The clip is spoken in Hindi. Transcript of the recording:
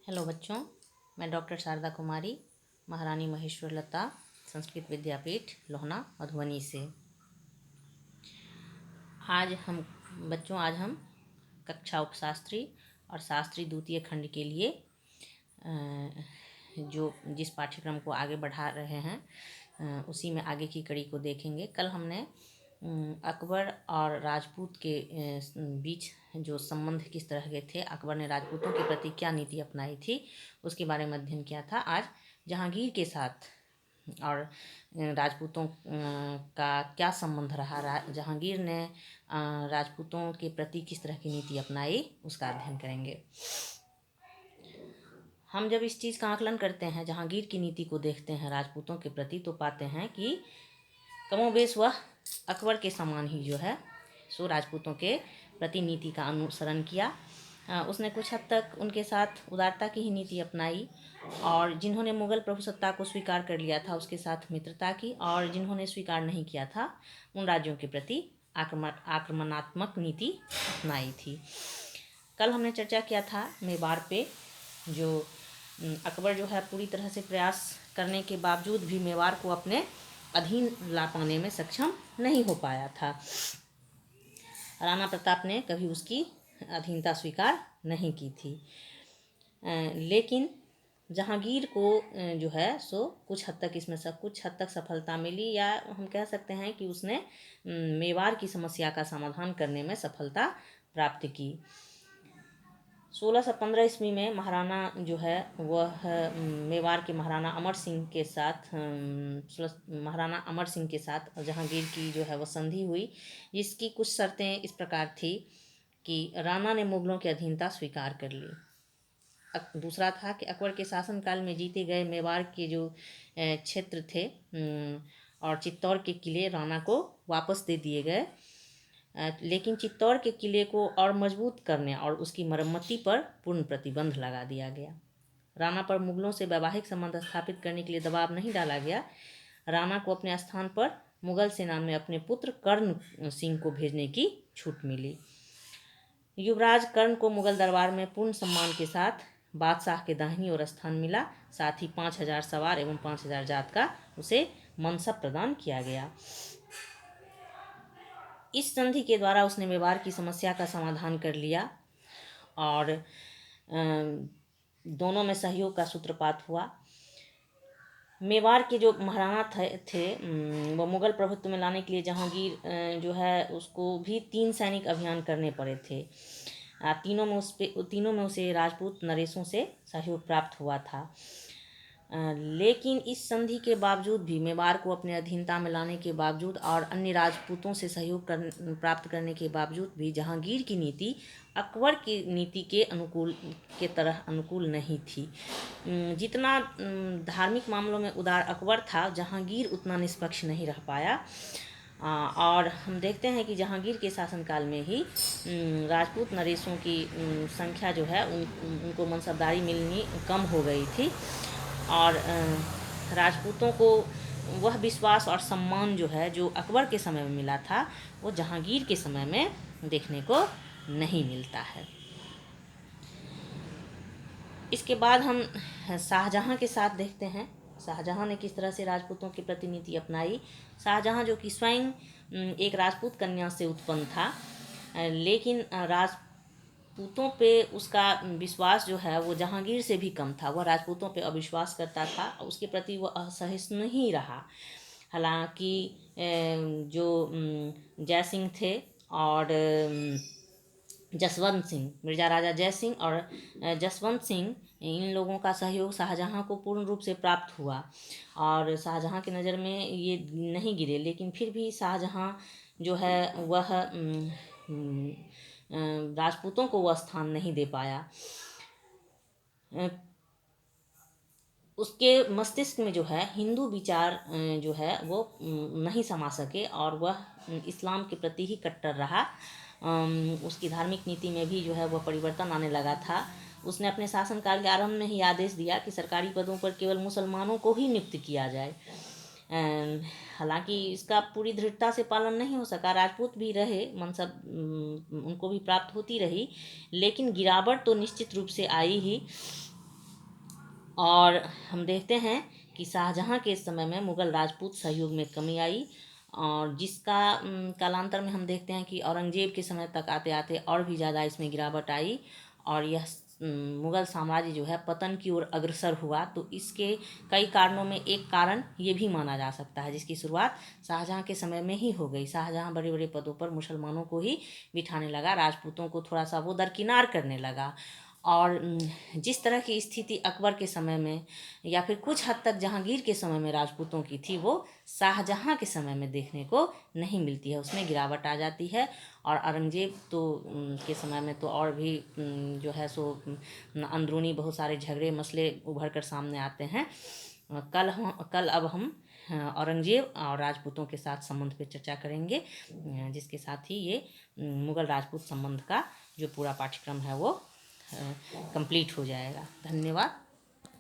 हेलो बच्चों, मैं डॉक्टर शारदा कुमारी, महारानी महेश्वर लता संस्कृत विद्यापीठ लोहना मधुबनी से। आज हम कक्षा उपशास्त्री और शास्त्री द्वितीय खंड के लिए जो जिस पाठ्यक्रम को आगे बढ़ा रहे हैं उसी में आगे की कड़ी को देखेंगे। कल हमने अकबर और राजपूत के बीच जो संबंध किस तरह के थे, अकबर ने राजपूतों के प्रति क्या नीति अपनाई थी, उसके बारे में अध्ययन किया था। आज जहांगीर के साथ और राजपूतों का क्या संबंध रहा, जहांगीर ने राजपूतों के प्रति किस तरह की नीति अपनाई, उसका अध्ययन करेंगे। हम जब इस चीज़ का आकलन करते हैं, जहांगीर की नीति को देखते हैं राजपूतों के प्रति, तो पाते हैं कि कमोबेश वह अकबर के समान ही जो है सो राजपूतों के प्रति नीति का अनुसरण किया। उसने कुछ हद तक उनके साथ उदारता की ही नीति अपनाई, और जिन्होंने मुग़ल प्रभुसत्ता को स्वीकार कर लिया था उसके साथ मित्रता की, और जिन्होंने स्वीकार नहीं किया था उन राज्यों के प्रति आक्रमणात्मक नीति अपनाई थी। कल हमने चर्चा किया था मेवाड़ पे, जो अकबर जो है पूरी तरह से प्रयास करने के बावजूद भी मेवाड़ को अपने अधीन ला पाने में सक्षम नहीं हो पाया था। राणा प्रताप ने कभी उसकी अधीनता स्वीकार नहीं की थी। लेकिन जहांगीर को जो है सो कुछ हद तक सफलता मिली, या हम कह सकते हैं कि उसने मेवाड़ की समस्या का समाधान करने में सफलता प्राप्त की। 1615 ईस्वी में महाराणा जो है वह मेवाड़ के महाराणा अमर सिंह के साथ जहांगीर की जो है वह संधि हुई, जिसकी कुछ शर्तें इस प्रकार थी कि राणा ने मुगलों की अधीनता स्वीकार कर ली। दूसरा था कि अकबर के शासनकाल में जीते गए मेवाड़ के जो क्षेत्र थे और चित्तौड़ के किले राणा को वापस दे दिए गए, लेकिन चित्तौड़ के किले को और मजबूत करने और उसकी मरम्मती पर पूर्ण प्रतिबंध लगा दिया गया। राणा पर मुगलों से वैवाहिक संबंध स्थापित करने के लिए दबाव नहीं डाला गया। राणा को अपने स्थान पर मुगल सेना में अपने पुत्र कर्ण सिंह को भेजने की छूट मिली। युवराज कर्ण को मुगल दरबार में पूर्ण सम्मान के साथ बादशाह के दाहिनी ओर स्थान मिला। साथ ही 5000 सवार एवं 5000 जात का उसे मनसब प्रदान किया गया। इस संधि के द्वारा उसने मेवाड़ की समस्या का समाधान कर लिया और दोनों में सहयोग का सूत्रपात हुआ। मेवाड़ के जो महाराणा थे वो मुगल प्रभुत्व में लाने के लिए जहांगीर जो है उसको भी 3 सैनिक अभियान करने पड़े थे। तीनों में उसे राजपूत नरेशों से सहयोग प्राप्त हुआ था। लेकिन इस संधि के बावजूद भी, मेवाड़ को अपने अधीनता में लाने के बावजूद और अन्य राजपूतों से सहयोग प्राप्त करने के बावजूद भी, जहांगीर की नीति अकबर की नीति के तरह अनुकूल नहीं थी। जितना धार्मिक मामलों में उदार अकबर था, जहांगीर उतना निष्पक्ष नहीं रह पाया। और हम देखते हैं कि जहांगीर के शासनकाल में ही राजपूत नरेशों की संख्या जो है उनको मनसबदारी मिलनी कम हो गई थी, और राजपूतों को वह विश्वास और सम्मान जो है जो अकबर के समय में मिला था, वो जहांगीर के समय में देखने को नहीं मिलता है। इसके बाद हम शाहजहां के साथ देखते हैं, शाहजहां ने किस तरह से राजपूतों की प्रतिनीति अपनाई। शाहजहां जो कि स्वयं एक राजपूत कन्या से उत्पन्न था, लेकिन राजपूतों पे उसका विश्वास जो है वो जहांगीर से भी कम था। वह राजपूतों पे अविश्वास करता था और उसके प्रति वह असहिष्णु ही रहा। हालांकि जो जयसिंह थे और जसवंत सिंह, मिर्जा राजा जयसिंह और जसवंत सिंह, इन लोगों का सहयोग शाहजहां को पूर्ण रूप से प्राप्त हुआ और शाहजहां की नज़र में ये नहीं गिरे, लेकिन फिर भी शाहजहां जो है वह राजपूतों को वह स्थान नहीं दे पाया। उसके मस्तिष्क में जो है हिंदू विचार जो है वो नहीं समा सके और वह इस्लाम के प्रति ही कट्टर रहा। उसकी धार्मिक नीति में भी जो है वह परिवर्तन आने लगा था। उसने अपने शासनकाल के आरंभ में ही आदेश दिया कि सरकारी पदों पर केवल मुसलमानों को ही नियुक्त किया जाए। हालांकि इसका पूरी दृढ़ता से पालन नहीं हो सका। राजपूत भी रहे, मनसब उनको भी प्राप्त होती रही, लेकिन गिरावट तो निश्चित रूप से आई ही। और हम देखते हैं कि शाहजहाँ के समय में मुग़ल राजपूत सहयोग में कमी आई, और जिसका कालांतर में हम देखते हैं कि औरंगज़ेब के समय तक आते आते और भी ज़्यादा इसमें गिरावट आई, और यह मुग़ल साम्राज्य जो है पतन की ओर अग्रसर हुआ। तो इसके कई कारणों में एक कारण ये भी माना जा सकता है, जिसकी शुरुआत शाहजहाँ के समय में ही हो गई। शाहजहाँ बड़े बड़े पदों पर मुसलमानों को ही बिठाने लगा, राजपूतों को थोड़ा सा वो दरकिनार करने लगा। और जिस तरह की स्थिति अकबर के समय में या फिर कुछ हद तक जहांगीर के समय में राजपूतों की थी, वो शाहजहाँ के समय में देखने को नहीं मिलती है, उसमें गिरावट आ जाती है। और औरंगज़ेब तो के समय में तो और भी जो है सो अंदरूनी बहुत सारे झगड़े मसले उभर कर सामने आते हैं। कल अब हम औरंगज़ेब और राजपूतों के साथ संबंध पे चर्चा करेंगे, जिसके साथ ही ये मुग़ल राजपूत संबंध का जो पूरा पाठ्यक्रम है वो कंप्लीट हो जाएगा। धन्यवाद।